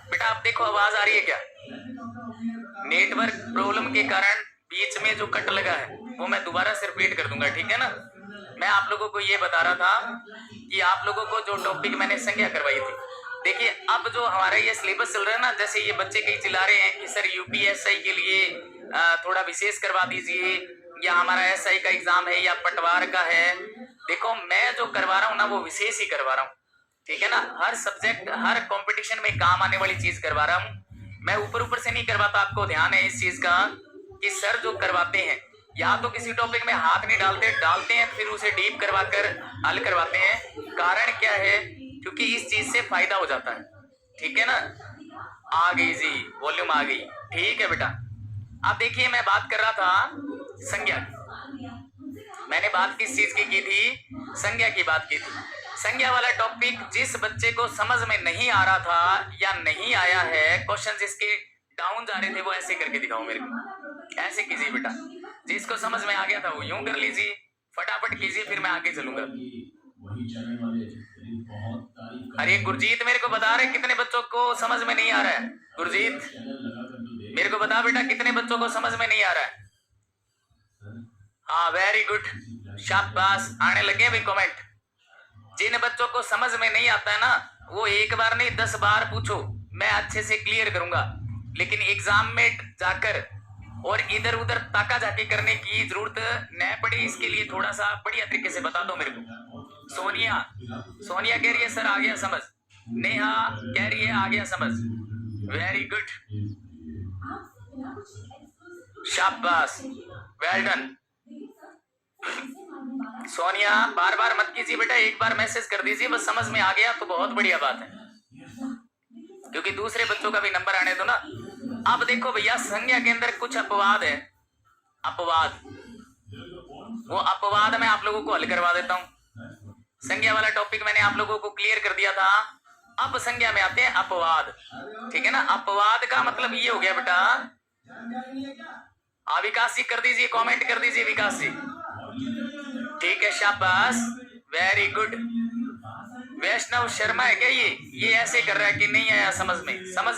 बेटा आप देखो आवाज आ रही है क्या? नेटवर्क प्रॉब्लम के कारण बीच में जो कट लगा है वो मैं दोबारा से रिपीट कर दूंगा, ठीक है ना? मैं आप लोगों को ये बता रहा था कि आप लोगों को जो टॉपिक मैंने संज्ञा करवाई थी, देखिए अब जो हमारा ये सिलेबस चल रहा है ना, जैसे ये बच्चे कई चिल्ला रहे हैं कि सर यूपीएसआई के लिए थोड़ा विशेष करवा दीजिए, या हमारा एसआई का एग्जाम है या पटवार का है। देखो मैं जो करवा रहा हूँ ना वो विशेष ही करवा रहा हूँ, ठीक है ना? हर सब्जेक्ट हर कंपटीशन में काम आने वाली चीज करवा रहा हूँ मैं, ऊपर ऊपर से नहीं करवाता। आपको ध्यान है इस चीज का कि सर जो करवाते हैं या तो किसी टॉपिक में हाथ नहीं डालते हैं फिर उसे डीप करवा कर हल करवाते हैं। कारण क्या है? क्योंकि इस चीज से फायदा हो जाता है, ठीक है ना? आ गई जी, वॉल्यूम आ गई, ठीक है बेटा। अब देखिए मैं बात कर रहा था संज्ञा की। मैंने बात किस चीज की थी? संज्ञा की बात की थी। संज्ञा वाला टॉपिक जिस बच्चे को समझ में नहीं आ रहा था या नहीं आया है, क्वेश्चन जिसके डाउन जा रहे थे, वो ऐसे करके दिखाओ मेरे को, ऐसे कीजिए बेटा। जिसको समझ में आ गया था वो यूं कर लीजिए, फटाफट कीजिए, फिर मैं आगे चलूंगा। अरे गुरजीत मेरे को बता रहे कितने बच्चों को समझ में नहीं आ रहा है? गुरजीत मेरे को बता बेटा कितने बच्चों को समझ में नहीं आ रहा है? हाँ वेरी गुड, शाबाश, आने लगे भी कमेंट। जिन बच्चों को समझ में नहीं आता है ना, वो एक बार नहीं 10 बार पूछो, मैं अच्छे से क्लियर करूंगा। लेकिन एग्जाम में जाकर और इधर उधर ताका झाकी करने की जरूरत न पड़े, इसके लिए थोड़ा सा बढ़िया तरीके से बता दो मेरे को। सोनिया सोनिया कह रही है सर आ गया समझ। नेहा कह रही है आ गया समझ। वेरी गुड, शाबाश, वेल डन। सोनिया बार बार मत कीजिए बेटा, एक बार मैसेज कर दीजिए बस, समझ में आ गया तो बहुत बढ़िया बात है, क्योंकि दूसरे बच्चों का भी नंबर आने दो ना। अब देखो भैया संज्ञा के अंदर कुछ अपवाद है, अपवाद, वो अपवाद मैं आप लोगों को हल करवा देता हूं। संज्ञा वाला टॉपिक मैंने आप लोगों को क्लियर कर दिया था। अब संज्ञा में आते हैं अपवाद, ठीक है ना? अपवाद का मतलब ये हो गया बेटा, विकास जी कर दीजिए, कमेंट कर दीजिए विकास जी, ठीक है, शाबाश, वेरी गुड। वैष्णव शर्मा है क्या ये ऐसे कर रहा है कि नहीं आया समझ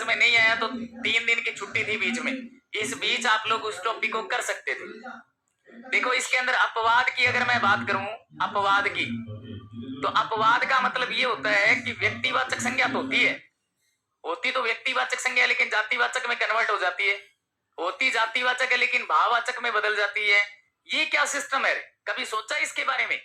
में नहीं आया तो 3 दिन की छुट्टी थी बीच में, इस बीच आप लोग उस टॉपिक को कर सकते थे। देखो इसके अंदर अपवाद की अगर मैं बात करूं, अपवाद की, तो अपवाद का मतलब ये होता है कि व्यक्तिवाचक संज्ञा तो होती तो व्यक्तिवाचक संज्ञा लेकिन जातिवाचक में कन्वर्ट हो जाती है, होती जातिवाचक है लेकिन भाववाचक में बदल जाती है। ये क्या सिस्टम है? कभी सोचा इसके बारे में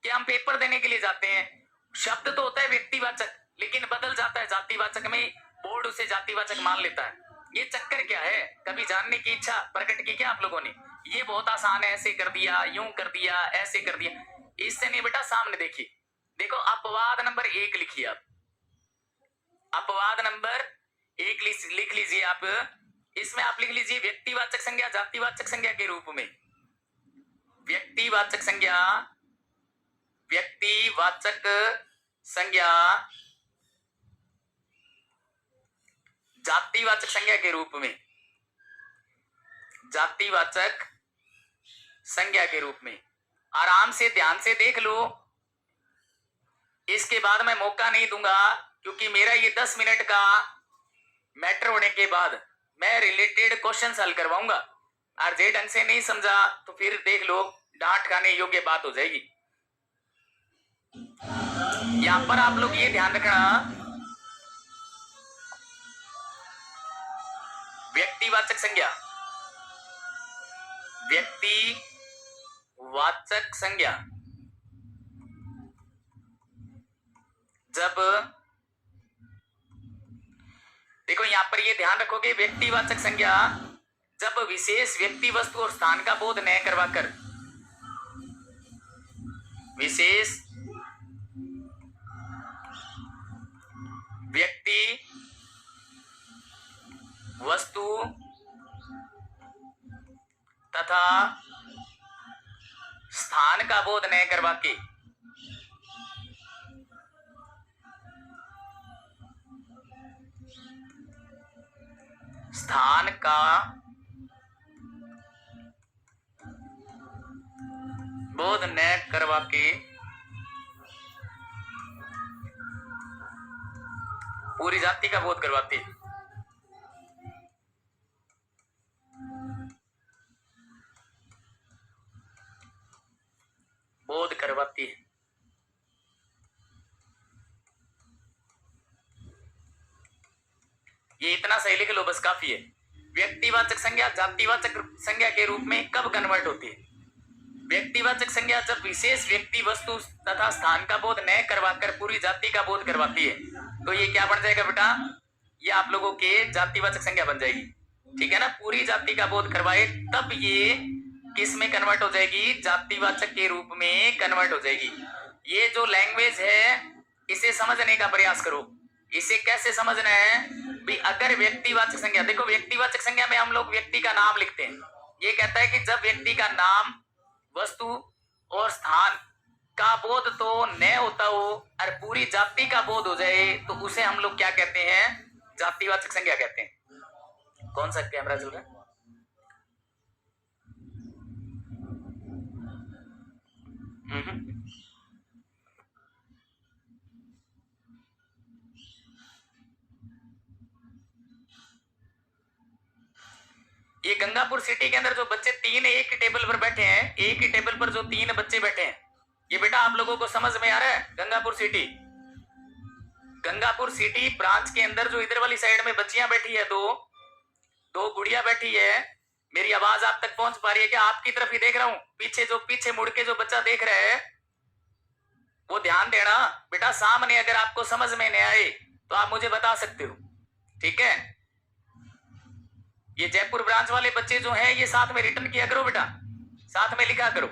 कि हम पेपर देने के लिए जाते हैं, शब्द तो होता है व्यक्तिवाचक लेकिन बदल जाता है जातिवाचक में, बोर्ड उसे जातिवाचक मान लेता है। ये चक्कर क्या है? कभी जानने की इच्छा प्रकट की क्या आप लोगों ने? ये बहुत आसान है, ऐसे कर दिया, यूं कर दिया, ऐसे कर दिया, इससे नहीं बेटा, सामने देखिए। देखो अपवाद नंबर 1 लिखिए आप, अपवाद नंबर 1 लिख लीजिए आप। इसमें आप लिख लीजिए व्यक्तिवाचक संज्ञा जातिवाचक संज्ञा के रूप में, व्यक्तिवाचक संज्ञा, व्यक्तिवाचक संज्ञा जातिवाचक संज्ञा के रूप में, जातिवाचक संज्ञा के रूप में। आराम से ध्यान से देख लो, इसके बाद मैं मौका नहीं दूंगा, क्योंकि मेरा ये 10 मिनट का मैटर होने के बाद मैं रिलेटेड क्वेश्चन हल करवाऊंगा, और जे ढंग से नहीं समझा तो फिर देख लो डांट खाने योग्य बात हो जाएगी। यहां पर आप लोग ये ध्यान रखना, व्यक्तिवाचक संज्ञा, व्यक्तिवाचक संज्ञा जब, देखो यहां पर ये ध्यान रखोगे, व्यक्तिवाचक संज्ञा जब विशेष व्यक्ति वस्तु और स्थान का बोध न करवाकर, विशेष व्यक्ति वस्तु तथा स्थान का बोध न करवा के स्थान का बोध न करवा के पूरी जाति का बोध करवाती है। बोध करवाती है। ये इतना सही लिख लो, बस काफी है। व्यक्तिवाचक संज्ञा जातिवाचक संज्ञा के रूप में कब कन्वर्ट होती है? व्यक्तिवाचक संज्ञा जब विशेष व्यक्ति वस्तु तथा स्थान का बोध न करवाकर पूरी जाति का बोध करवाती है। तो ये क्या बन जाएगा बेटा? ये आप लोगों के जातिवाचक संज्ञा बन जाएगी, ठीक है ना। पूरी जाति का बोध करवाए तब ये किस में कन्वर्ट हो जाएगी? जातिवाचक के रूप में कन्वर्ट हो जाएगी। ये जो लैंग्वेज है इसे समझने का प्रयास करो। इसे कैसे समझना है भी? अगर व्यक्तिवाचक संज्ञा, देखो व्यक्तिवाचक संज्ञा में हम लोग व्यक्ति का नाम लिखते हैं। ये कहता है कि जब व्यक्ति का नाम, वस्तु और स्थान का बोध तो न होता हो और पूरी जाति का बोध हो जाए तो उसे हम लोग क्या कहते हैं? जातिवाचक संज्ञा कहते हैं। कौन सा कैमरा चल रहा है? ये गंगापुर सिटी के अंदर जो बच्चे तीन एक ही टेबल पर बैठे हैं, एक ही टेबल पर जो तीन बच्चे बैठे हैं, ये बेटा आप लोगों को समझ में आ रहा है? गंगापुर सिटी ब्रांच के अंदर जो इधर वाली साइड में बच्चियां बैठी है, दो गुड़िया बैठी है। मेरी आवाज आप तक पहुंच पा रही है क्या? आपकी तरफ ही देख रहा हूं। पीछे मुड़ के जो बच्चा देख रहा है वो ध्यान देना बेटा। सामने अगर आपको समझ में नहीं आए तो आप मुझे बता सकते हो, ठीक है। ये जयपुर ब्रांच वाले बच्चे जो हैं ये साथ में रिटर्न किया करो बेटा, साथ में लिखा करो।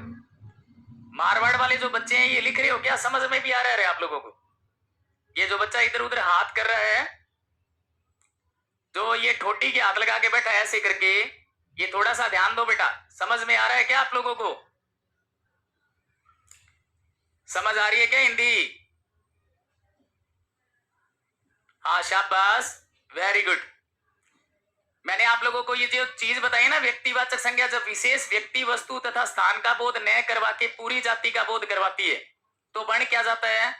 मारवाड़ वाले जो बच्चे हैं ये लिख रहे हो क्या? समझ में भी आ रहा है आप लोगों को? ये जो बच्चा इधर उधर हाथ कर रहा है, जो ये ठोटी के हाथ लगा के बैठा है ऐसे करके, ये थोड़ा सा ध्यान दो बेटा। समझ में आ रहा है क्या आप लोगों को? समझ आ रही है क्या हिंदी? हाँ शाबाश, वेरी गुड। मैंने आप लोगों को ये जो चीज बताई ना, व्यक्तिवाचक संज्ञा जब विशेष व्यक्ति वस्तु तथा स्थान का बोध न करवा के पूरी जाति का बोध करवाती है तो बन क्या जाता है?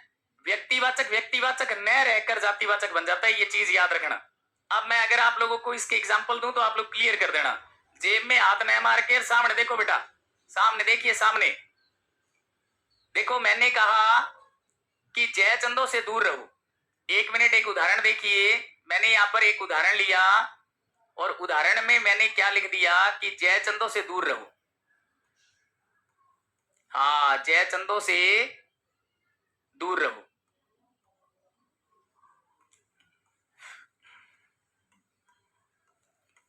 व्यक्तिवाचक न रहकर जातिवाचक बन जाता है। ये चीज याद रखना। अब मैं अगर आप लोगों को इसके एग्जाम्पल दूं तो आप लोग क्लियर कर देना। जेब में हाथ न मार के सामने देखो बेटा, सामने देखिए, सामने देखो। मैंने कहा कि जय चंदों से दूर रहो। एक मिनट, एक उदाहरण देखिए। मैंने यहां पर एक उदाहरण लिया और उदाहरण में मैंने क्या लिख दिया कि जय चंदों से दूर रहो। हाँ, जय चंदों से दूर रहो।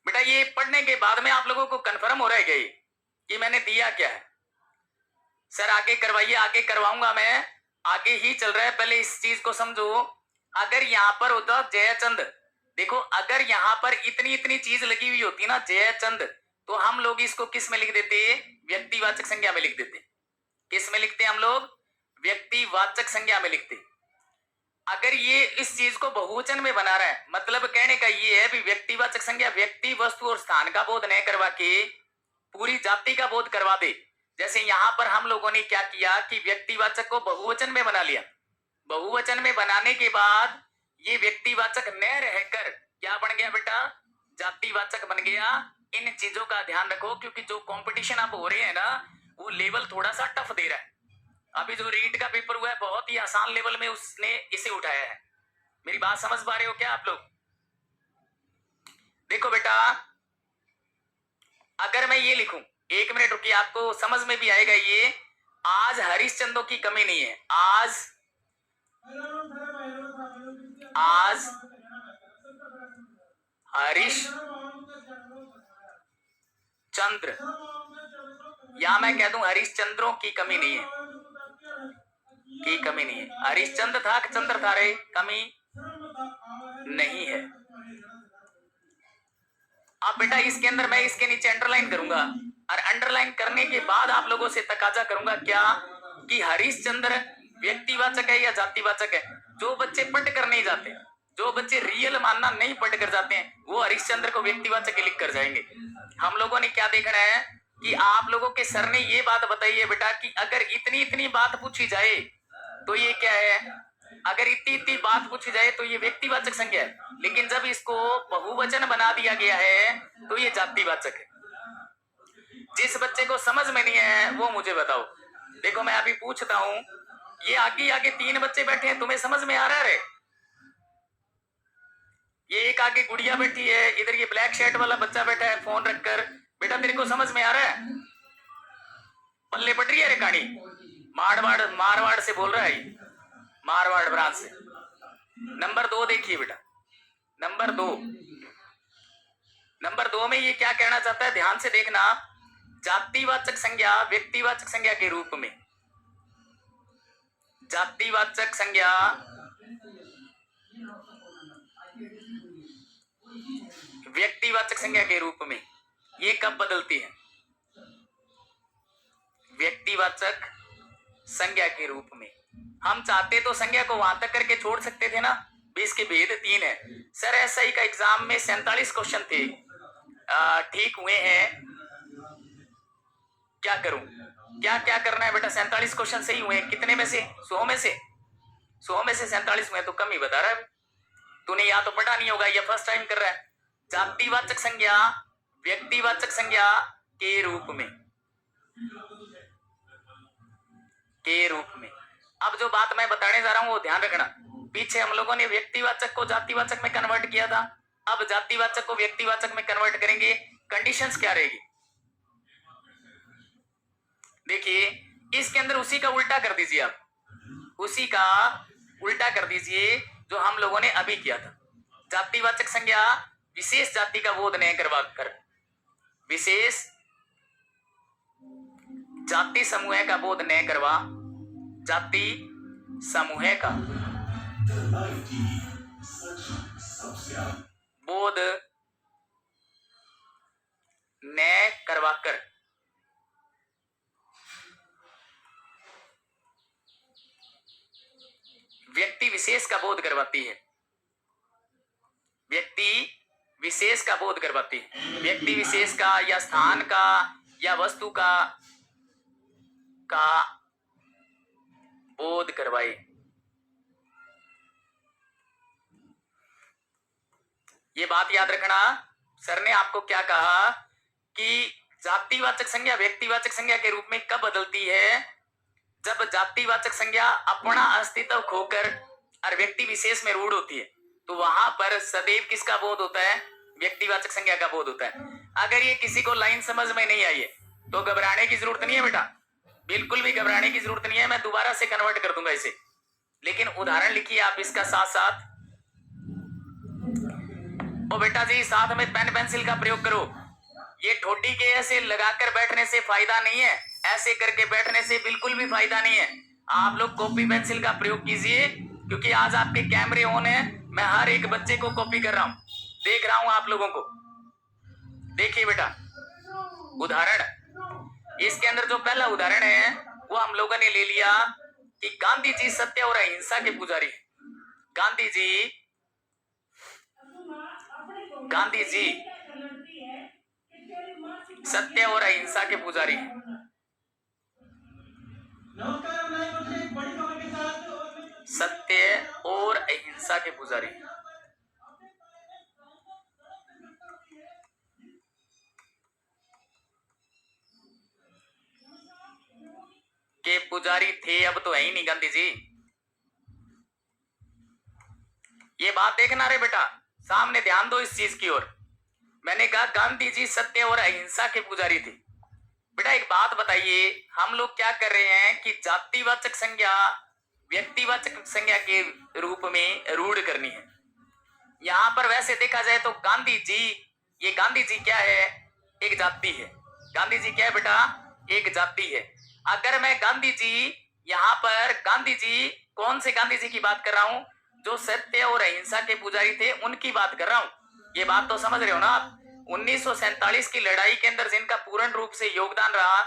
बेटा ये पढ़ने के बाद में आप लोगों को कंफर्म हो रहा है क्या कि मैंने दिया क्या है? सर आगे करवाइए। आगे करवाऊंगा मैं, आगे ही चल रहा है। पहले इस चीज को समझो। अगर यहां पर होता जयचंद, देखो अगर यहां पर इतनी इतनी चीज लगी हुई होती ना जयचंद, तो हम लोग इसको किस में लिख देते? व्यक्तिवाचक संज्ञा में लिख देते। किस में लिखते हम लोग? व्यक्तिवाचक संज्ञा में लिखते। अगर ये इस चीज को बहुवचन में बना रहा है, मतलब कहने का ये है भी व्यक्तिवाचक संज्ञा व्यक्ति वस्तु और स्थान का बोध न करवा के पूरी जाति का बोध करवा दे। जैसे यहां पर हम लोगों ने क्या किया कि व्यक्तिवाचक को बहुवचन में बना लिया। बहुवचन में बनाने के बाद ये व्यक्तिवाचक न रहकर क्या बन गया बेटा? जातिवाचक बन गया। इन चीजों का ध्यान रखो क्योंकि जो कंपटीशन अब हो रहे हैं ना, वो लेवल थोड़ा सा टफ दे रहा है। अभी जो रीट का पेपर हुआ है बहुत ही आसान लेवल में उसने इसे उठाया है। मेरी बात समझ पा रहे हो क्या आप लोग? देखो बेटा, अगर मैं ये लिखूं, एक मिनट रुकिए, आपको समझ में भी आएगा ये। आज हरिश्चंद्रों की कमी नहीं है। आज हरीश चंद्र, या मैं कह दूं हरिश्चंद्रों की कमी नहीं है। हरिश्चंद्र था कि चंद्र था रे? कमी नहीं है। अब बेटा इसके अंदर मैं इसके नीचे अंडरलाइन करूंगा और अंडरलाइन करने के बाद आप लोगों से तकाजा करूंगा क्या कि हरिश्चंद्र व्यक्तिवाचक है या जातिवाचक है। जो बच्चे पढ़ कर नहीं जाते, जो बच्चे रियल मानना नहीं पढ़ कर जाते हैं, वो हरिश्चंद्र को व्यक्तिवाचक लिख कर जाएंगे। हम लोगों ने क्या देखना है? कि आप लोगों के सर ने ये बात बताई है बेटा कि अगर इतनी इतनी बात पूछी जाए तो ये क्या है, अगर इतनी इतनी बात पूछी जाए तो ये व्यक्तिवाचक संज्ञा है, लेकिन जब इसको बहुवचन बना दिया गया है तो ये जातिवाचक है। जिस बच्चे को समझ में नहीं है वो मुझे बताओ। देखो मैं अभी पूछता हूं, ये आगे आगे 3 बच्चे बैठे हैं, तुम्हें समझ में आ रहा है? ये एक आगे गुड़िया बैठी है, इधर ये ब्लैक शर्ट वाला बच्चा बैठा है फोन रखकर। बेटा तेरे को समझ में आ रहा है? पल्ले पट रही है रे कहानी? मारवाड़ से बोल रहा है, मारवाड़ ब्रांच से। नंबर 2 देखिए बेटा, नंबर 2 में ये क्या कहना चाहता है, ध्यान से देखना। जातिवाचक संज्ञा व्यक्तिवाचक संज्ञा के रूप में, जातिवाचक संज्ञा व्यक्तिवाचक संज्ञा के रूप में ये कब बदलती है? व्यक्तिवाचक संज्ञा के रूप में। हम चाहते तो संज्ञा को वहां तक करके छोड़ सकते थे ना, 20 के भेद 3 है। सर एसआई का एग्जाम में 47 क्वेश्चन थे, ठीक हुए हैं, क्या करूं? क्या क्या करना है बेटा? 47 क्वेश्चन सही हुए, कितने में से? 100 में से 47 हुए, तो कम ही बता रहा है। तूने या तो पढ़ा नहीं होगा या फर्स्ट टाइम कर रहा है। जातिवाचक संज्ञा व्यक्तिवाचक संज्ञा के रूप में, के रूप में। अब जो बात मैं बताने जा रहा हूं वो ध्यान रखना। पीछे हम लोगों ने व्यक्तिवाचक को जातिवाचक में कन्वर्ट किया था, अब जातिवाचक को व्यक्तिवाचक में कन्वर्ट करेंगे। कंडीशंस क्या रहेगी देखिए, इसके अंदर उसी का उल्टा कर दीजिए आप, उसी का उल्टा कर दीजिए जो हम लोगों ने अभी किया था। जातिवाचक संज्ञा विशेष जाति का बोध नहीं करवा कर, विशेष जाति समूह का बोध नहीं करवा, जाति समूह का बोध न करवाकर व्यक्ति विशेष का बोध करवाती है, व्यक्ति विशेष का बोध करवाती है। व्यक्ति विशेष का या स्थान का या वस्तु का बोध करवाए। ये बात याद रखना, सर ने आपको क्या कहा कि जातिवाचक संज्ञा व्यक्तिवाचक संज्ञा के रूप में कब बदलती है? जब जातिवाचक संज्ञा अपना अस्तित्व खोकर और व्यक्ति विशेष में रूढ़ होती है, तो वहां पर सदैव किसका बोध होता है? व्यक्तिवाचक संज्ञा का बोध होता है। अगर ये किसी को लाइन समझ में नहीं आई है तो घबराने की जरूरत नहीं है बेटा, बिल्कुल भी घबराने की जरूरत नहीं है। मैं दोबारा से कन्वर्ट कर दूंगा इसे, लेकिन उदाहरण लिखिए आप इसका साथ साथ। ओ बेटा जी, साथ में पेन पेंसिल का प्रयोग करो। ये ठोटी के ऐसे लगाकर बैठने से फायदा नहीं है, ऐसे करके बैठने से बिल्कुल भी फायदा नहीं है। आप लोग कॉपी पेंसिल का प्रयोग कीजिए, क्योंकि आज आपके कैमरे ऑन है। मैं हर एक बच्चे को कॉपी कर रहा हूं, देख रहा हूं आप लोगों को। देखिए बेटा उदाहरण, इसके अंदर जो पहला उदाहरण है वो हम लोगों ने ले लिया कि गांधी जी सत्य और अहिंसा के पुजारी। गांधी जी सत्य और अहिंसा के पुजारी। सत्य और अहिंसा के पुजारी। के पुजारी थे, अब तो है ही नहीं गांधी जी। ये बात देखना रे बेटा, सामने ध्यान दो इस चीज की ओर। मैंने कहा गांधी जी सत्य और अहिंसा के पुजारी थे। बेटा एक बात बताइए, हम लोग क्या कर रहे हैं कि जातिवाचक संज्ञा व्यक्तिवाचक संज्ञा के रूप में रूढ़ करनी है। यहां पर वैसे देखा जाए तो गांधी जी, ये गांधी जी क्या है? एक जाति है। गांधी जी क्या है बेटा? एक जाति है। अगर मैं गांधी जी, यहां पर गांधी जी, कौन से गांधी जी की बात कर रहा हूं? जो सत्य और अहिंसा के पुजारी थे उनकी बात कर रहा हूं। ये बात तो समझ रहे हो ना आप? 1947 की लड़ाई के अंदर जिनका पूर्ण रूप से योगदान रहा,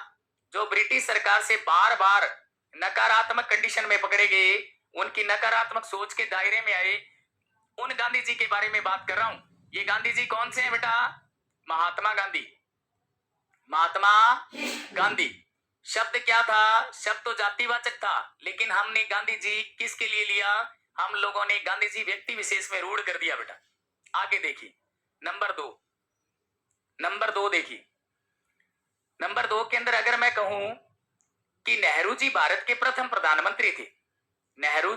जो ब्रिटिश सरकार से बार बार नकारात्मक कंडीशन में पकड़े गए, उनकी नकारात्मक सोच के दायरे में आए, उन गांधी जी के बारे में बात कर रहा हूं। ये गांधी जी कौन से हैं बेटा? महात्मा गांधी। महात्मा गांधी। शब्द क्या था? शब्द तो जातिवाचक था, लेकिन हमने गांधी जी किसके लिए लिया? हम लोगों ने गांधी जी व्यक्ति विशेष में रूढ़ कर दिया बेटा। आगे देखिए नंबर 2। नंबर 2 देखिए, नंबर 2 के अंदर अगर मैं कहूं कि नेहरू जी भारत के प्रथम प्रधानमंत्री थे। नेहरू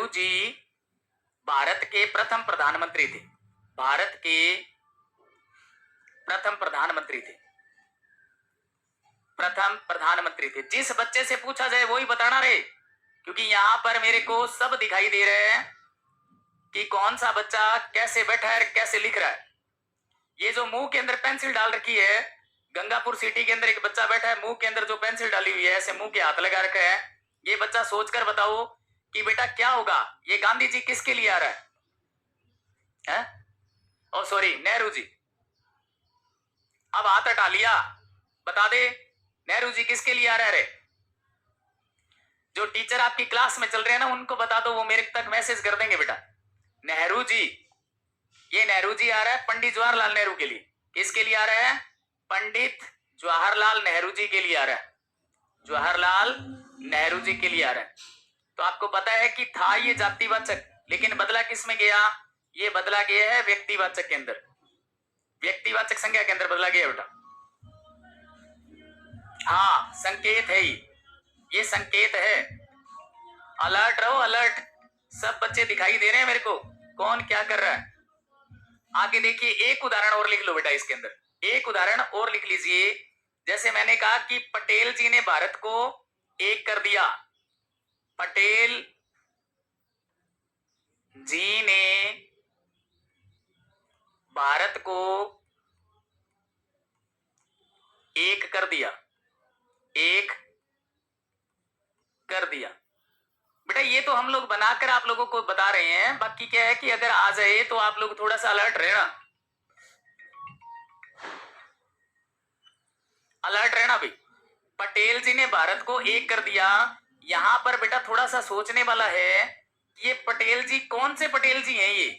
जी भारत के प्रथम प्रधानमंत्री थे। भारत के प्रथम प्रधानमंत्री थे। प्रथम प्रधानमंत्री थे। जिस बच्चे से पूछा जाए वही बताना रे, क्योंकि यहां पर मेरे को सब दिखाई दे रहे हैं कि कौन सा बच्चा कैसे बैठा है, कैसे लिख रहा है। ये जो मुंह के अंदर पेंसिल डाल रखी है, गंगापुर सिटी के अंदर एक बच्चा बैठा है, मुंह के अंदर जो पेंसिल डाली हुई है, ऐसे मुंह के हाथ लगा रखा है। ये बच्चा सोचकर बताओ कि बेटा क्या होगा? ये गांधी जी किसके लिए आ रहा है? ओ सॉरी, नेहरू जी। अब हाथ हटा लिया, बता दे नेहरू जी किसके लिए आ रहा है? जो टीचर आपकी क्लास में चल रहे हैं ना, उनको बता दो, वो मेरे तक मैसेज कर देंगे बेटा। नेहरू जी, ये नेहरू जी आ रहा है पंडित जवाहरलाल नेहरू के लिए। किसके लिए आ रहा है? पंडित जवाहरलाल नेहरू जी के लिए आ रहा है। जवाहरलाल नेहरू जी के लिए आ रहा है। तो आपको पता है कि था ये जातिवाचक, लेकिन बदला किस में गया? ये बदला गया है व्यक्तिवाचक के अंदर। व्यक्तिवाचक संज्ञा के अंदर बदला गया बेटा। हाँ, संकेत है ये संकेत है। अलर्ट रहो, अलर्ट। सब बच्चे दिखाई दे रहे हैं मेरे को, कौन क्या कर रहा है। आगे देखिए, एक उदाहरण और लिख लो बेटा इसके अंदर, एक उदाहरण और लिख लीजिए। जैसे मैंने कहा कि पटेल जी ने भारत को एक कर दिया। पटेल जी ने भारत को एक कर दिया। एक कर दिया बेटा। ये तो हम लोग बनाकर आप लोगों को बता रहे हैं। बाकी क्या है कि अगर आ जाए तो आप लोग थोड़ा सा अलर्ट रहना, अलर्ट रहना भाई। पटेल जी ने भारत को एक कर दिया। यहां पर बेटा थोड़ा सा सोचने वाला है कि ये पटेल जी कौन से पटेल जी हैं? ये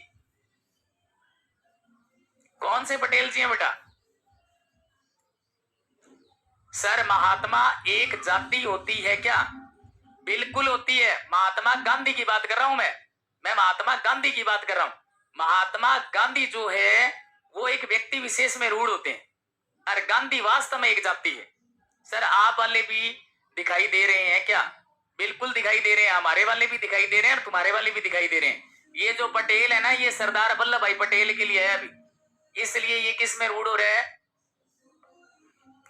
कौन से पटेल जी हैं बेटा? सर, महात्मा एक जाति होती है क्या? बिल्कुल होती है। महात्मा गांधी की बात कर रहा हूं मैं महात्मा गांधी की बात कर रहा हूं। महात्मा गांधी जो है वो एक व्यक्ति विशेष में रूढ़ होते हैं, और गांधी वास्तव में एक जाति है। सर, आप वाले भी दिखाई दे रहे हैं क्या? बिल्कुल दिखाई दे रहे हैं। हमारे वाले भी दिखाई दे रहे हैं और तुम्हारे वाले भी दिखाई दे रहे हैं। ये जो पटेल है ना, ये सरदार वल्लभ भाई पटेल के लिए है अभी, इसलिए ये किस में रूढ़ हो रहा है?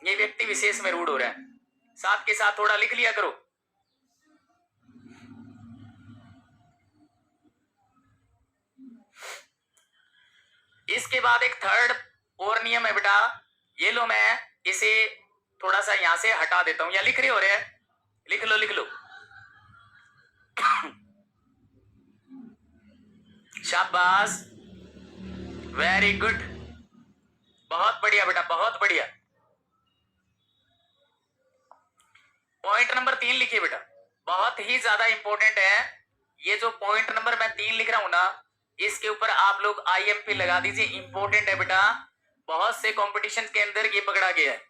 ये व्यक्ति विशेष में रूढ़ हो रहा है। साथ के साथ थोड़ा लिख लिया करो। इसके बाद एक थर्ड और नियम है बेटा, ये लो, मैं इसे थोड़ा सा यहां से हटा देता हूं। या लिख रहे हो रहे? लिख लो, लिख लो। शाबाश, वेरी गुड, बहुत बढ़िया बेटा, बहुत बढ़िया। पॉइंट नंबर 3 लिखिए बेटा, बहुत ही ज्यादा इंपॉर्टेंट है। ये जो पॉइंट नंबर मैं 3 लिख रहा हूं ना, इसके ऊपर आप लोग IMP लगा दीजिए। इंपॉर्टेंट है बेटा, बहुत से कंपटीशन के अंदर ये पकड़ा गया है।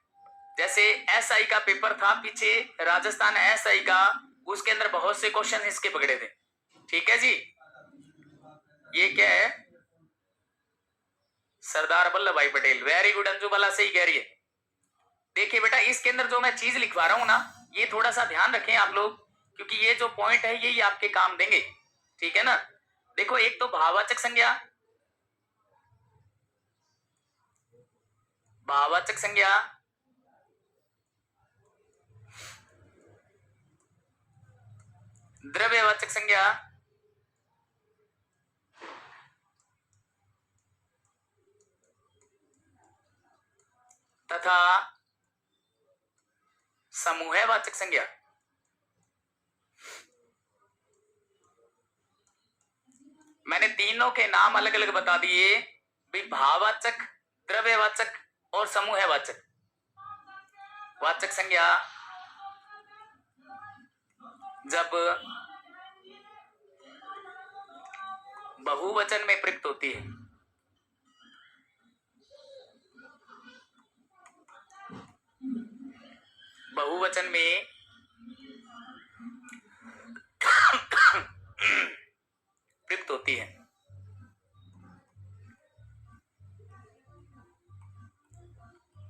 जैसे SI का पेपर था पीछे, राजस्थान SI का, उसके अंदर बहुत से क्वेश्चन इसके पकड़े थे। ठीक है जी। ये क्या है? सरदार वल्लभ भाई पटेल। वेरी गुड, अंजू बाला सही कह रही है। देखिए बेटा, इसके अंदर जो मैं चीज लिखवा रहा हूं ना, ये थोड़ा सा ध्यान रखें आप लोग, क्योंकि ये जो पॉइंट है यही आपके काम देंगे। ठीक है ना? देखो, एक तो भाववाचक संज्ञा, भाववाचक संज्ञा, द्रव्यवाचक संज्ञा, तथा समूहवाचक संज्ञा। मैंने तीनों के नाम अलग अलग बता दिए भी, भाववाचक, द्रव्यवाचक और समूहवाचक। वाचक संज्ञा जब बहुवचन में प्रयुक्त होती है, बहुवचन में प्रयुक्त होती है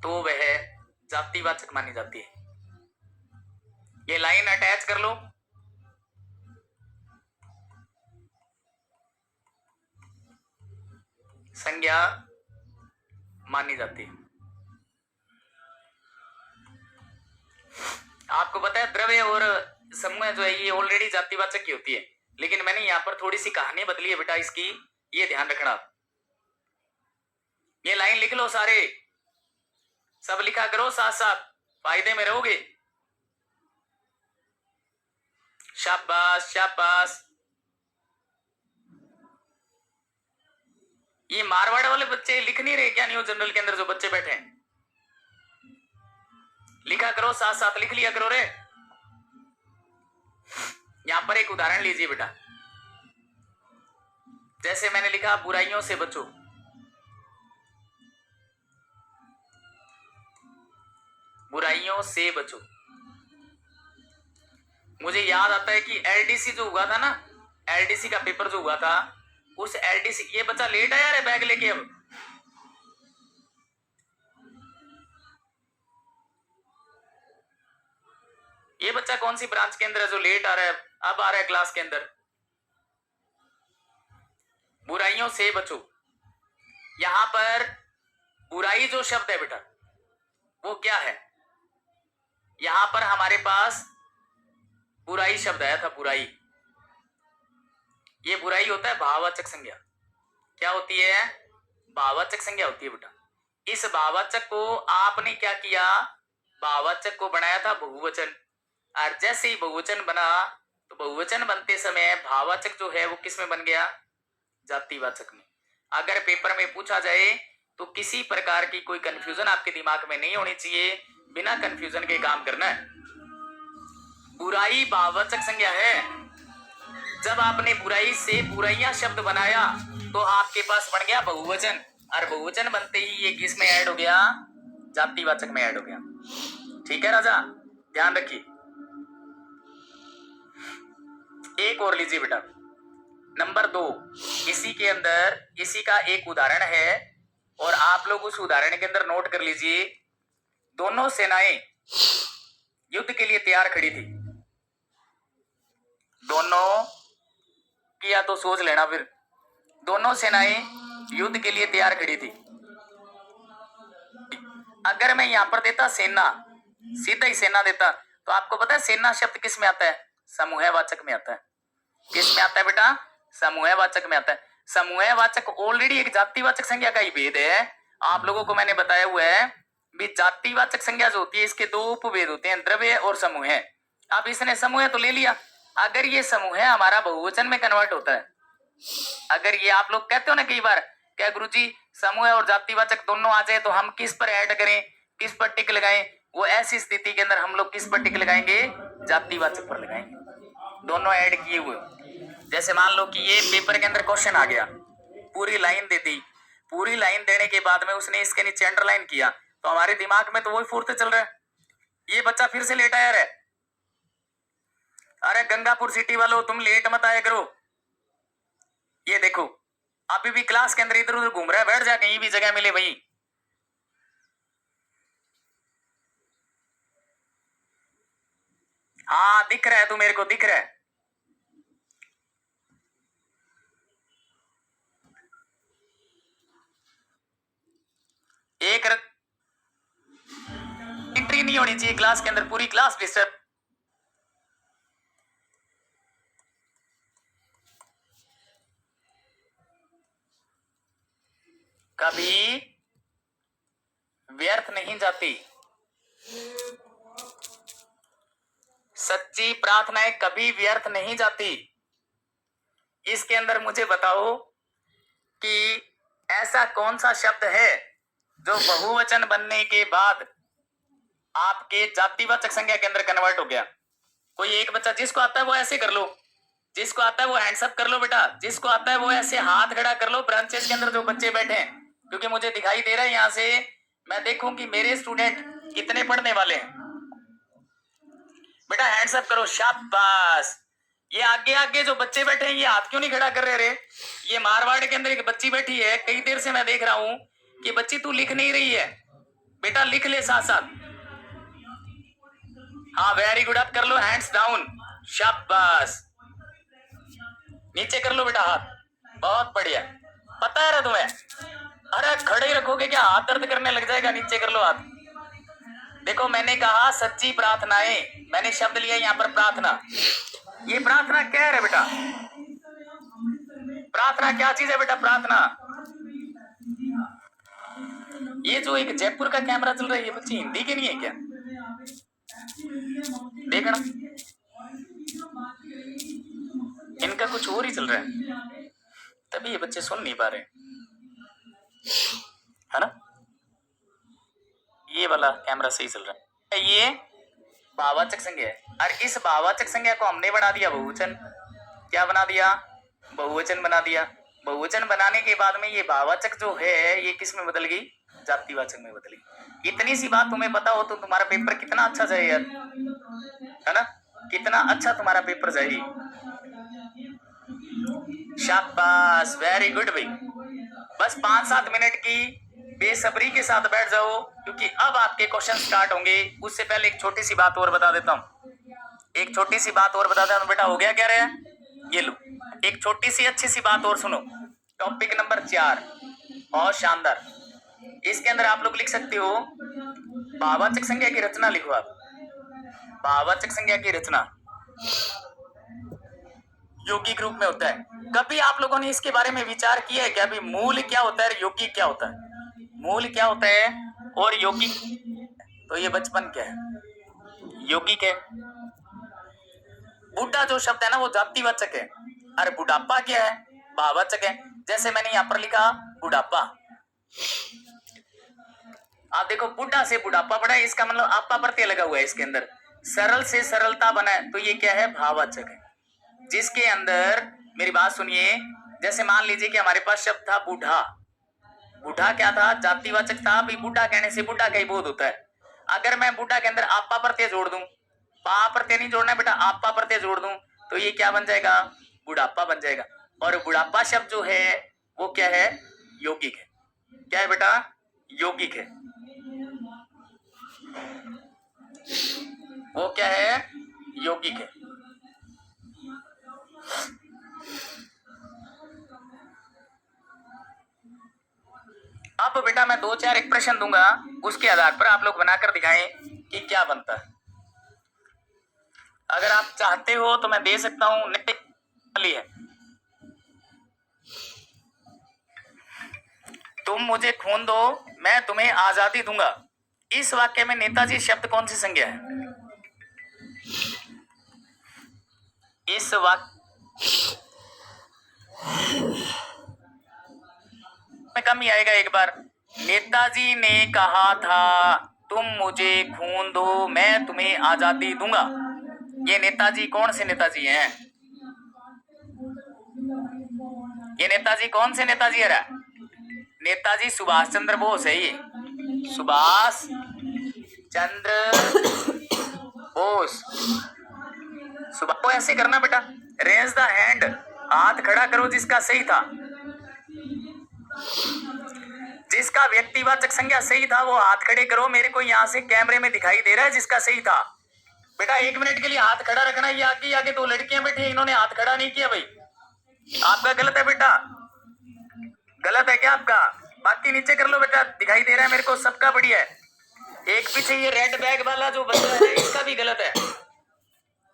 तो वह जातिवाचक मानी जाती है। ये लाइन अटैच कर लो। संज्ञा मानी जाती है। आपको पता है द्रव्य और समूह जो है ये ऑलरेडी जातिवाचक की होती है, लेकिन मैंने यहां पर थोड़ी सी कहानी बदली है बेटा इसकी, ये ध्यान रखना। ये लाइन लिख लो, सारे सब लिखा करो साथ साथ, फायदे में रहोगे। शाबाश शाबाश। ये मारवाड़ वाले बच्चे लिख नहीं रहे क्या न्यू जनरल के अंदर जो बच्चे बैठे हैं? लिखा करो साथ साथ, लिख लिया करो रे। यहां पर एक उदाहरण लीजिए बेटा, जैसे मैंने लिखा बुराइयों से बचो। बुराइयों से बचो। मुझे याद आता है कि एलडीसी जो हुआ था ना, एलडीसी का पेपर जो हुआ था, उस एलडीसी, ये बच्चा लेट आया रे बैग लेके। अब ये बच्चा कौन सी ब्रांच के अंदर है जो लेट आ रहा है, अब आ रहा है क्लास के अंदर? बुराइयों से बचो। यहां पर बुराई जो शब्द है बेटा वो क्या है? यहां पर हमारे पास बुराई शब्द आया था, बुराई। ये बुराई होता है भाववाचक संज्ञा। क्या होती है? भाववाचक संज्ञा होती है बेटा। इस भाववाचक को आपने क्या किया? भाववाचक को बनाया था बहुवचन, और जैसे ही बहुवचन बना तो बहुवचन बनते समय भाववाचक जो है वो किस में बन गया? जातिवाचक में। अगर पेपर में पूछा जाए तो किसी प्रकार की कोई कंफ्यूजन आपके दिमाग में नहीं होनी चाहिए, बिना कंफ्यूजन के काम करना है। बुराई भाववाचक संज्ञा है। जब आपने बुराई से बुराइयां शब्द बनाया तो आपके पास बन गया बहुवचन, और बहुवचन बनते ही ये किस में ऐड हो गया? जातिवाचक में ऐड हो गया। ठीक है राजा, ध्यान रखिए। एक और लीजिए बेटा, नंबर 2। इसी के अंदर इसी का एक उदाहरण है और आप लोग उस उदाहरण के अंदर नोट कर लीजिए। दोनों सेनाएं युद्ध के लिए तैयार खड़ी थी। दोनों किया तो सोच लेना फिर। दोनों सेनाएं युद्ध के लिए तैयार खड़ी थी। अगर मैं यहां पर देता सेना, सीधा ही सेना देता, तो आपको पता है सेना शब्द किस में आता है? समूहवाचक में आता है। किस में आता है बेटा? समूहवाचक में आता है। समूहवाचक ऑलरेडी एक जातिवाचक संज्ञा का ही भेद है। आप लोगों को मैंने बताया हुआ है भी जातिवाचक संज्ञा जो होती है इसके दो उपभेद होते हैं, द्रव्य और समूह। अब इसने समूह तो ले लिया, अगर ये समूह हमारा बहुवचन में कन्वर्ट होता है, अगर ये आप लोग कहते हो ना कई बार, क्या गुरुजी समूह और जातिवाचक दोनों आ जाए तो हम किस पर ऐड करें, किस पर टिक लगाएं? वो ऐसी स्थिति के अंदर हम लोग किस पर टिक लगाएंगे? जातिवाचक पर लगाएंगे। दोनों ऐड किए हुए। जैसे मान लो कि ये पेपर के अंदर क्वेश्चन आ गया, पूरी लाइन दे दी, पूरी लाइन देने के बाद में उसने इसके नीचे अंडरलाइन किया, तो हमारे दिमाग में तो वही फुर्त चल रहा है, ये बच्चा फिर से लेट आया रे। अरे गंगापुर सिटी वालों तुम लेट मत आया करो। ये देखो अभी भी क्लास के अंदर इधर उधर घूम रहा है, बैठ जा कहीं भी जगह मिले वहीं। हाँ दिख रहा है, तू मेरे को दिख रहा है। एक एंट्री नहीं होनी चाहिए क्लास के अंदर, पूरी क्लास डिस्टर्ब। कभी व्यर्थ नहीं जाती। सच्ची प्रार्थनाएं कभी व्यर्थ नहीं जाती। इसके अंदर मुझे बताओ कि ऐसा कौन सा शब्द है जो बहुवचन बनने के बाद आपके जातिवाचक संज्ञा के अंदर कन्वर्ट हो गया? कोई एक बच्चा, जिसको आता है वो ऐसे कर लो, जिसको आता है वो हैंड्स अप कर लो बेटा, जिसको आता है वो ऐसे हाथ खड़ा कर लो ब्रांचेस के अंदर जो बच्चे बैठे हैं, क्योंकि मुझे दिखाई दे रहा है यहां से, मैं देखूं कि मेरे स्टूडेंट कितने पढ़ने वाले हैं। बेटा हैंड्स अप करो, शाबाश। ये आगे आगे जो बच्चे बैठे हैं ये हाथ क्यों नहीं खड़ा कर रहे रे? ये मारवाड़ के अंदर एक बच्ची बैठी है, कई देर से मैं देख रहा हूं कि बच्ची तू लिख नहीं रही है। बेटा लिख ले साथ साथ। हाँ वेरी गुड, आप कर लो हैंड्स डाउन, शाबाश। नीचे कर लो बेटा हाथ, बहुत बढ़िया। पता है ना तुम्हें? अरे खड़े ही रखोगे क्या? हाथ दर्द करने लग जाएगा। नीचे कर लो हाथ। देखो मैंने कहा सच्ची प्रार्थनाएं, मैंने शब्द लिया यहाँ पर प्रार्थना। ये प्रार्थना क्या है बेटा? प्रार्थना क्या चीज है बेटा? प्रार्थना ये जो एक जयपुर का कैमरा चल रहा है, ये बच्ची हिंदी के नहीं है क्या? देखना इनका कुछ और ही चल रहा है, तभी ये बच्चे सुन नहीं पा रहे, है ना? ये वाला कैमरा सही चल रहा है। ये भाववाचक संज्ञा है, और इस भाववाचक संज्ञा को हमने बना दिया बहुवचन। क्या बना दिया? बहुवचन बना दिया। बहुवचन बनाने के बाद में ये भाववाचक जो है ये किस में बदल गई? जातिवाचक में बदल गई। इतनी सी बात तुम्हें पता हो तो तुम्हारा पेपर कितना अच्छा जाए यार, है ना? कितना अच्छा तुम्हारा पेपर जाए। शाबाश, वेरी गुड भाई। बस 5-7 मिनट की बेसब्री के साथ बैठ जाओ, क्योंकि अब आपके क्वेश्चन स्टार्ट होंगे। उससे पहले एक छोटी सी बात और बता देता हूं, एक छोटी सी बात और बता देता हूं। बेटा हो गया कह रहे हैं? ये लो एक छोटी सी अच्छी सी बात और सुनो। टॉपिक नंबर 4 और शानदार। इसके अंदर आप लोग लिख सकते हो भाववाचक संज्ञा की रचना। लिखो आप, भाववाचक संज्ञा की रचना यौगिक रूप में होता है। कभी आप लोगों ने इसके बारे में विचार किया है क्या? अभी मूल क्या होता है, यौगिक क्या होता है? मूल क्या होता है और यौगिक? तो ये बचपन क्या है? यौगिक है। बूढ़ा जो शब्द है ना वो जातिवाचक है, और बुढ़ापा क्या है? भाववाचक है। जैसे मैंने यहाँ पर लिखा बुढ़ापा, आप देखो बुढ़ा से बुढ़ापा पड़ा है, इसका मतलब आपा प्रत्यय लगा हुआ है इसके अंदर। सरल से सरलता बना है, तो ये क्या है? भाववाचक है। जिसके अंदर, मेरी बात सुनिए, जैसे मान लीजिए कि हमारे पास शब्द था बूढ़ा। बूढ़ा क्या था? जातिवाचक था। अभी बूढ़ा कहने से बूढ़ा का ही बोध होता है। अगर मैं बूढ़ा के अंदर आपा प्रत्यय जोड़ दूं, पा प्रत्यय नहीं जोड़ना है बेटा, आपा प्रत्यय जोड़ दूं, तो ये क्या बन जाएगा? बुढ़ापा बन जाएगा। और बुढ़ापा शब्द जो है वो क्या है? यौगिक है। क्या है बेटा? यौगिक है। वो क्या है? यौगिक है। अब बेटा मैं 2-4 एक प्रश्न दूंगा, उसके आधार पर आप लोग बनाकर दिखाएं कि क्या बनता है। अगर आप चाहते हो तो मैं दे सकता हूं, नहीं है। तुम मुझे खून दो, मैं तुम्हें आजादी दूंगा। इस वाक्य में नेताजी शब्द कौन सी संज्ञा है? इस वाक्य में कम ही आएगा। एक बार, नेताजी ने कहा था तुम मुझे खून दो मैं तुम्हें आजादी दूंगा। ये नेताजी कौन से नेताजी हैं? ये नेताजी कौन से नेताजी है? नेताजी सुभाष चंद्र बोस है। ये सुभाष चंद्र बोस। सुभाष को ऐसे करना बेटा, रेज द हैंड, हाथ खड़ा करो जिसका सही था। जिसका व्यक्तिवाचक संज्ञा सही था वो हाथ खड़े करो। मेरे को यहां से कैमरे में दिखाई दे रहा है जिसका सही था। बेटा 1 मिनट के लिए हाथ खड़ा रखना। ये आगे आगे 2 लड़कियां बैठी, इन्होंने हाथ खड़ा नहीं किया भाई, आपका गलत है बेटा। गलत है क्या आपका? बाकी नीचे कर लो बेटा, दिखाई दे रहा है मेरे को, सबका बढ़िया है। एक पीछे ये रेड बैग वाला जो बच्चा है इसका भी गलत है,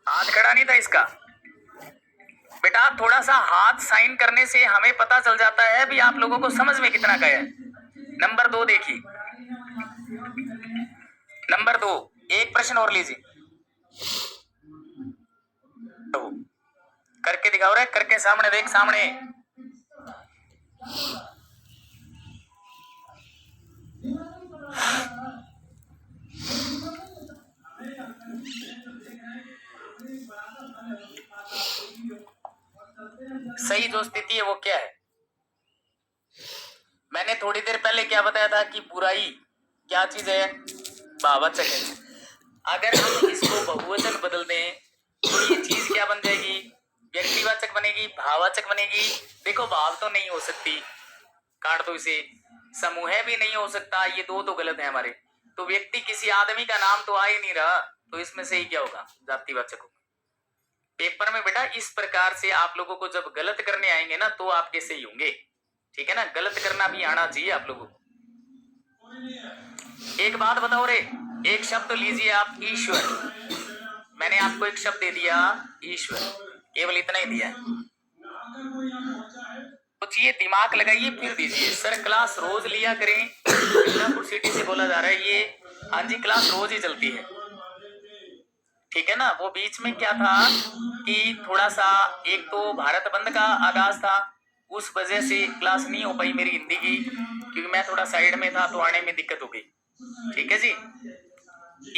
हाथ खड़ा नहीं था इसका। बेटा थोड़ा सा हाथ साइन करने से हमें पता चल जाता है भी आप लोगों को समझ में कितना गया है। नंबर 2 देखिए, नंबर 2 एक प्रश्न और लीजिए। करके दिखाओ रे, करके सामने देख, सामने। सही जो स्थिति है वो क्या है? मैंने थोड़ी देर पहले क्या बताया था कि बुराई क्या चीज है? भाववाचक है। अगर हम इसको बहुवचन बदल दें तो ये चीज क्या बन जाएगी? व्यक्तिवाचक बनेगी, भाववाचक बनेगी। देखो भाव तो नहीं हो सकती, काट दो इसे। समूह भी नहीं हो सकता, ये दो तो गलत है हमारे। तो व्यक्ति किसी आदमी का नाम तो आ ही नहीं रहा, तो इसमें सही क्या होगा? जातिवाचक होगा। पेपर में बेटा इस प्रकार से आप लोगों को जब गलत करने आएंगे ना तो आपके सही होंगे, ठीक है ना? गलत करना भी आना चाहिए आप लोगों को। एक बात बताओ रे, एक शब्द लीजिए आप, ईश्वर। मैंने आपको एक शब्द दे दिया ईश्वर, केवल इतना ही दिया है। सोचिए, दिमाग लगाइए, फिर दीजिए। सर क्लास रोज लिया करें, मिर्जापुर सिटी से बोला जा रहा है ये। हाँ जी, क्लास रोज ही चलती है, ठीक है ना? वो बीच में क्या था कि थोड़ा सा, एक तो भारत बंद का आगाज था, उस वजह से क्लास नहीं हो पाई मेरी हिंदी की, क्योंकि मैं थोड़ा साइड में था तो आने में दिक्कत हो गई, ठीक है जी।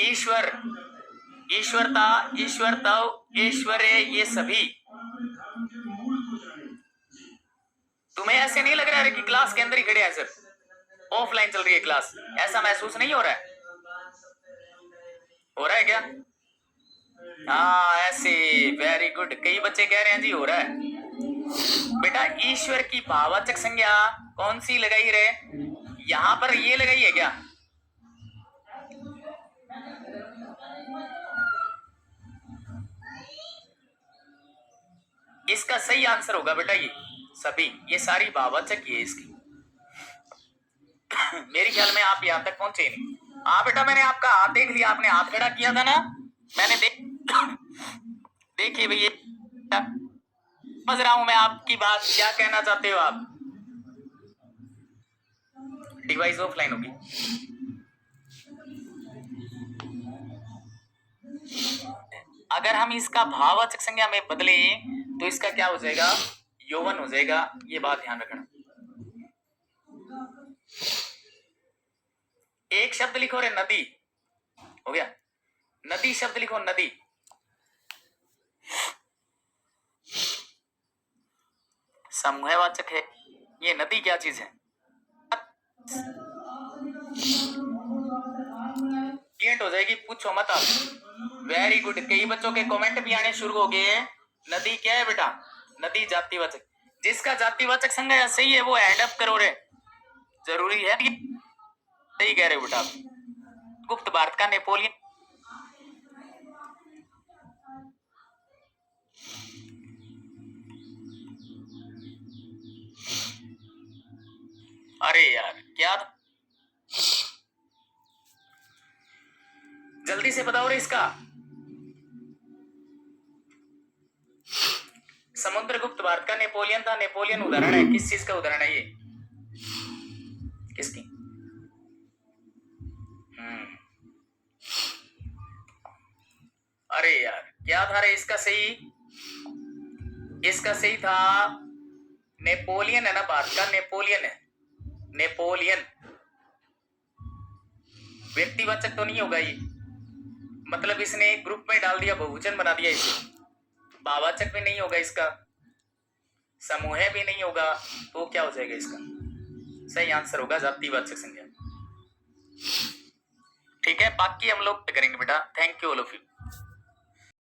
ईश्वर, ईश्वरता, ईश्वरतव, ऐश्वर्य, ये सभी। तुम्हें ऐसे नहीं लग रहा है कि क्लास के अंदर ही खड़े हैं सर, ऑफलाइन चल रही है क्लास? ऐसा महसूस नहीं हो रहा है? हो रहा है क्या? हाँ ऐसे, वेरी गुड। कई बच्चे कह रहे हैं जी हो रहा है। बेटा ईश्वर की भाववाचक संज्ञा कौन सी लगाई रे? यहां पर ये लगाई है क्या? इसका सही आंसर होगा बेटा ये सभी, ये सारी भाववाचक ही है इसकी। मेरे ख्याल में आप यहां तक पहुंचे नहीं। हाँ बेटा, मैंने आपका हाथ देख लिया, आपने हाथ खड़ा किया था ना, मैंने देखिए भैया, समझ रहा हूं मैं आपकी बात, क्या कहना चाहते हो आप? डिवाइस ऑफलाइन होगी। अगर हम इसका भाववाचक संज्ञा में बदले तो इसका क्या हो जाएगा? यौवन हो जाएगा, ये बात ध्यान रखना। एक शब्द लिखो रे, नदी। हो गया, नदी शब्द लिखो, नदी। समूहवाचक है ये। नदी क्या चीज है? हो जाएगी, पूछो मत आप। वेरी गुड, कई बच्चों के कमेंट भी आने शुरू हो गए हैं। नदी क्या है बेटा? नदी जातिवाचक। जिसका जातिवाचक संज्ञा सही है वो हैंड अप करो रे, जरूरी है। सही कह रहे हो बेटा। गुप्त भारत का नेपोलियन। अरे यार क्या, जल्दी से बताओ रे इसका। समुद्रगुप्त भारत का नेपोलियन था। नेपोलियन उदाहरण है, किस चीज का उदाहरण है ये? किसकी? अरे यार क्या था रे इसका सही? इसका सही था नेपोलियन है ना, भारत का नेपोलियन है। नेपोलियन व्यक्तिवाचक तो नहीं होगा ये, मतलब इसने एक ग्रुप में डाल दिया, बहुवचन बना दिया इसे। भाववाचक भी नहीं होगा इसका, समूह भी नहीं होगा, तो क्या हो जाएगा इसका? सही आंसर होगा जातिवाचक संज्ञा। ठीक है, बाकी हम लोग करेंगे बेटा। Thank you all of you.